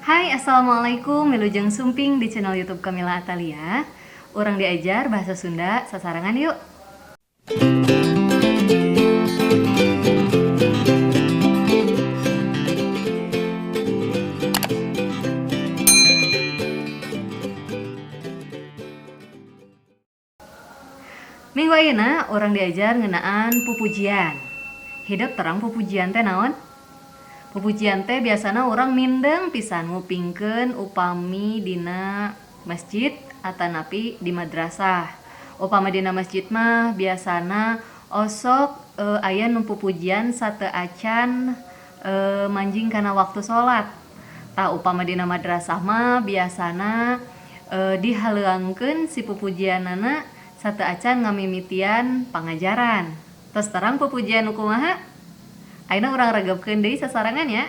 Hai, Assalamualaikum, Wilujeng Sumping di channel YouTube Kamila Atalia. Urang diajar bahasa Sunda, sasarangan yuk. Minggu ayeuna urang diajar ngeunaan pupujian. Hidup terang pupujian teh naon? Pupujian teh biasana orang mindeng pisan ngupingkeun upami dina masjid atanapi di madrasah. Upama dina masjid mah biasana osok aya nu pupujian sateu acan manjing kana waktu salat. Tah upama dina madrasah mah biasana dihaleuangkeun si pupujianana sateu acan ngamimitian pangajaran. Tos terang pupujian nu kumaha? Ayeuna urang regepkeun deui sasarangan ya.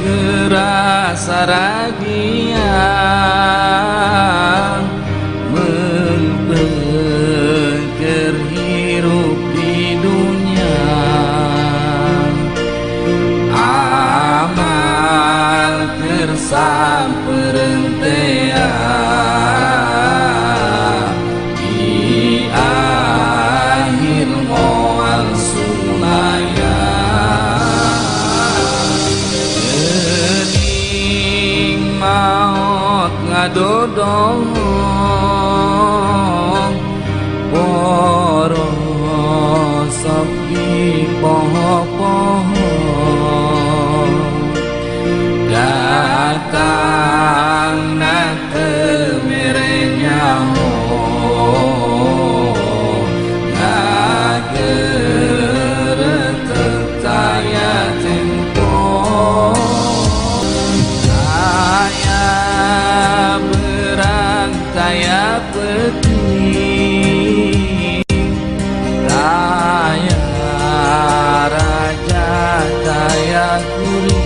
Anugerah saragia mempeker hirup di dunia, amal tersamperentea di akhir moal sunaya. Maut ngadodong porosok di poho-poho, datang na temerenya ngagere tetaya tempo. Saya peti saya raja saya kuri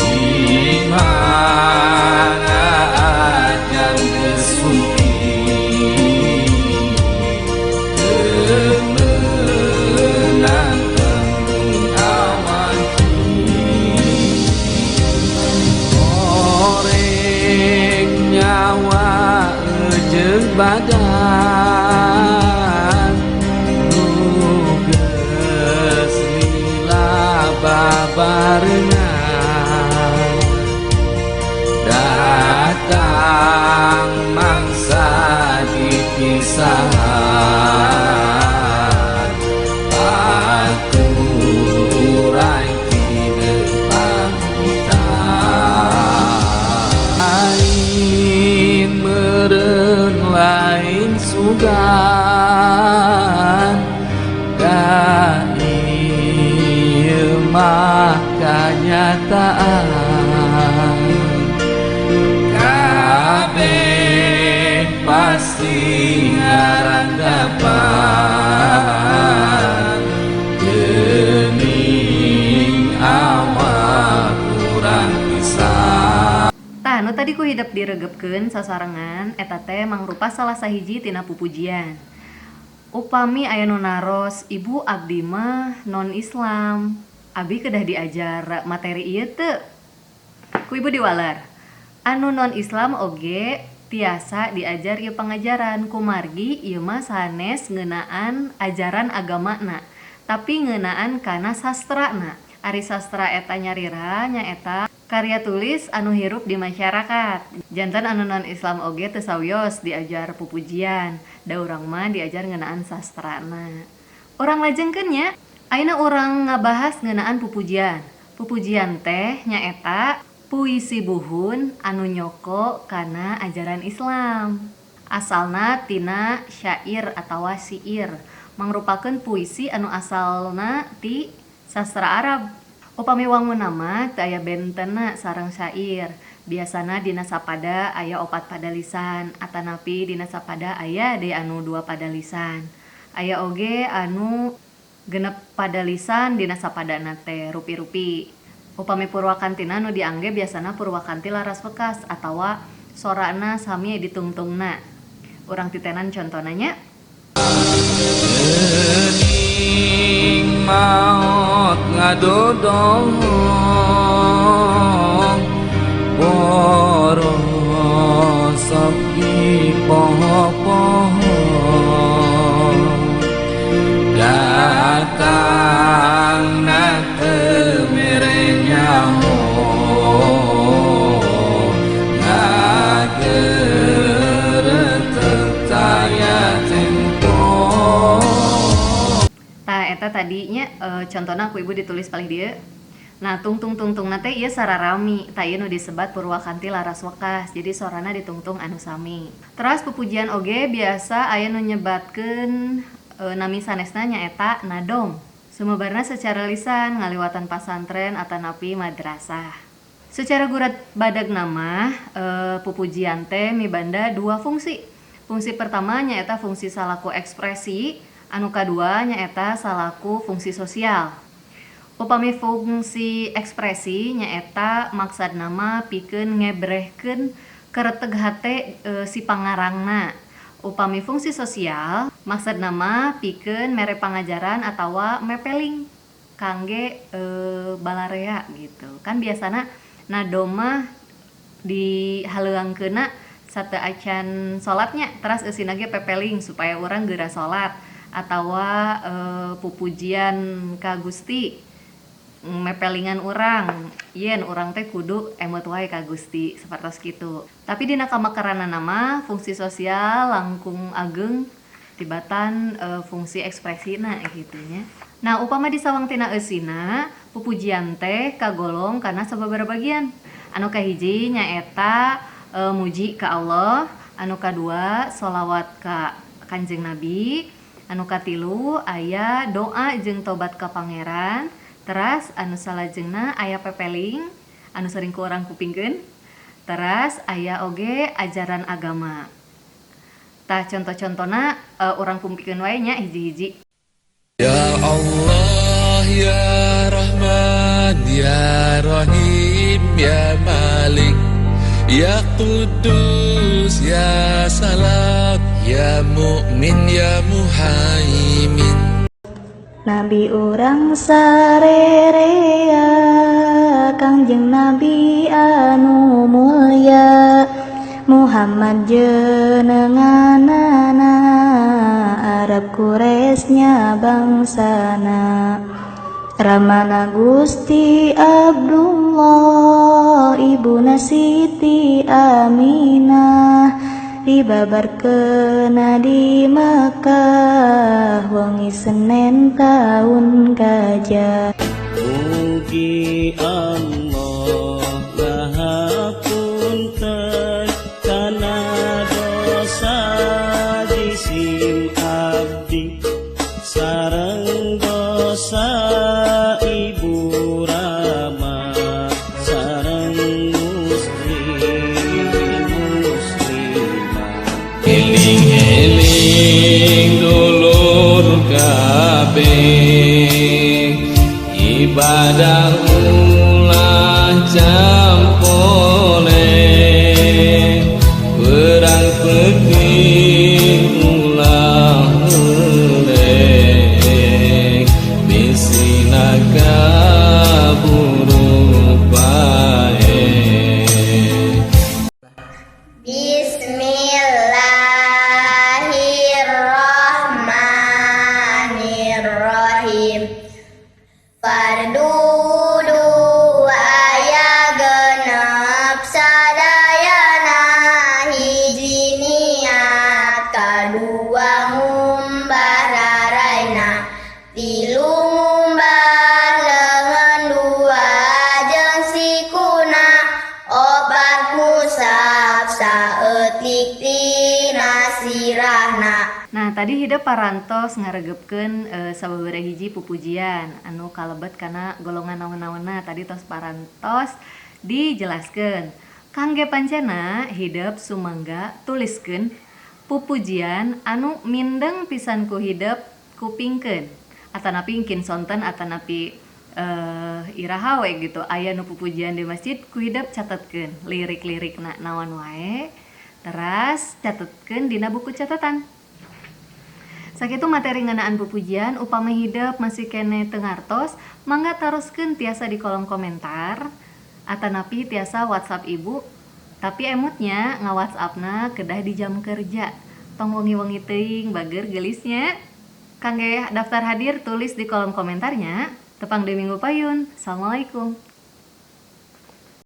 di mana ajang kesuki kemenangan nyawa jeung badan nugas lila babarengan, datang mangsa dipisahan baturai di depan kita. Meren lain sugan da ieu mah kanyataan, kabeh pasti ngarandapan geuning awak urang pisan. Anu tadi ku hidup diregepkeun sasarangan eta teh mangrupa salah sahiji tina pupujian. Upami aya nu naros ibu abdi mah non Islam, abi kedah diajar materi ieu teu ku ibu diwaler. Anu non Islam oge tiasa diajar ieu pangajaran kumargi ieu mah sanes ngeunaan ajaran agamana, tapi ngeunaan kana sastrana. Ari sastra eta nyarira nyaeta karya tulis anu hirup di masyarakat. Jantan anu non Islam oge teu sawios diajar pupujian, da urang mah diajar ngeunaan sastrana. Urang lajengkeun nya, ayeuna urang ngabahas ngeunaan pupujian. Pupujian teh nyaeta puisi buhun anu nyoko kana ajaran Islam. Asalna tina syair atawa syair, mangrupakeun puisi anu asalna ti sastra Arab. Upami wangunna mah teu aya bentenna sareng syair. Biasana dina sapada aya 4 padalisan atanapi dina sapada aya deui anu 2 padalisan. Aya oge anu genep pada lisan dina sapadana teh rupi-rupi. Upami purwakantina nu diangge biasana purwakanti laras wekas atawa sorana sami ditungtungna. Urang titenan contona nya. Geuning maot ngadodong poros sepi poho-poho datang na teu mere nyaho ngageureut taya tempo. Tah eta tadinya contohna ku ibu ditulis palih dieu. Nah, tungtung nate ieu sararami, tah ieu nu disebat purwakanti laras wekas. Jadi sorana ditungtung anu sami. Teras pupujian oge biasa aya nu nyebatkeun nami sanesna nyaeta nadom. Sumebarna secara lisan ngaliwatan pasantren atanapi madrasah. Secara gurat badag nama pupujian teh mibanda dua fungsi. Fungsi pertama nyaeta fungsi salaku ekspresi, anu kadua nyaeta salaku fungsi sosial. Upami fungsi ekspresi nyaeta maksad nama pikeun ngebrehkeun kereteg hate si pangarangna. Upami fungsi sosial maksad nama pikeun mere pangajaran atawa mepeling kangge balarea gitu. Kan biasana nadom mah dihaleuangkeunna sateu acan salatnya teras eusina ge pepeling supaya urang geura salat atawa pupujian ka Gusti mepelingan urang yen urang teh kudu emot wae ka Gusti sapertos kitu. Tapi dina kamakaranna nama fungsi sosial langkung ageng tibatan fungsi ekspresina gitu nya. Nah, upama disawang tina eusina pupujian teh kagolong kana sababaraha bagian. Anu kahiji nyaeta muji ka Allah, anu kadua sholawat ka Kanjeng Nabi, anu katilu aya doa jeung tobat ka Pangeran. Teras anu salajengna aya pepeling anu sering ku urang kupingkeun. Teras aya oge ajaran agama. Tah contoh-contohna urang kumpikeun wae nya hiji-hiji. Ya Allah ya Rahman ya Rahim ya Malik ya Qudus ya Salam ya Mu'min ya Muhaimin. Nabi urang sarerea Kangjeng Nabi anu mulya Muhammad jenenganana Arab Quraisy-nya bangsana Ramana Gusti Abdullah Ibuna Siti Aminah dibabarkeun di Makkah wengi Senen taun gajah. Mugi Allah ngahapunten kana dosa jisim abdi sareng dosa ibu Rama sareng eling-eling dulur kabeh ibadah ulah campole perang pekih ulah helek bisina kaburu bae. Bismillahirrahmanirrahim. Fardudu aya genep sadayana hiji niat kadua ngumbah raraina tilu ngumbah leungeun dua jeung sikuna opat musaf saeutik tina sirahna. Nah, tadi hidep parantos ngaregepkeun sababaraha hiji pupujian anu kalebet kana golongan naon-naonna tadi tos parantos dijelaskeun. Kangge pancena hidep sumangga tuliskeun pupujian anu mindeng pisan ku hidep kupingkeun atanapi ngkin sonten atanapi iraha we gitu aya nu pupujian di masjid ku hidep catetkeun lirik-lirikna naon wae teras catetkeun dina buku catatan. Sakitu materi ngeunaan pupujian upami hidep masih kene teu ngartos mangga taroskeun tiasa di kolom komentar atanapi tiasa WhatsApp ibu tapi emutnya nga-WhatsAppna kedah di jam kerja tong wengi-wengi teuing bager gelisnya. Kangge daftar hadir tulis di kolom komentarnya. Tepang di Minggu Payun. Assalamualaikum.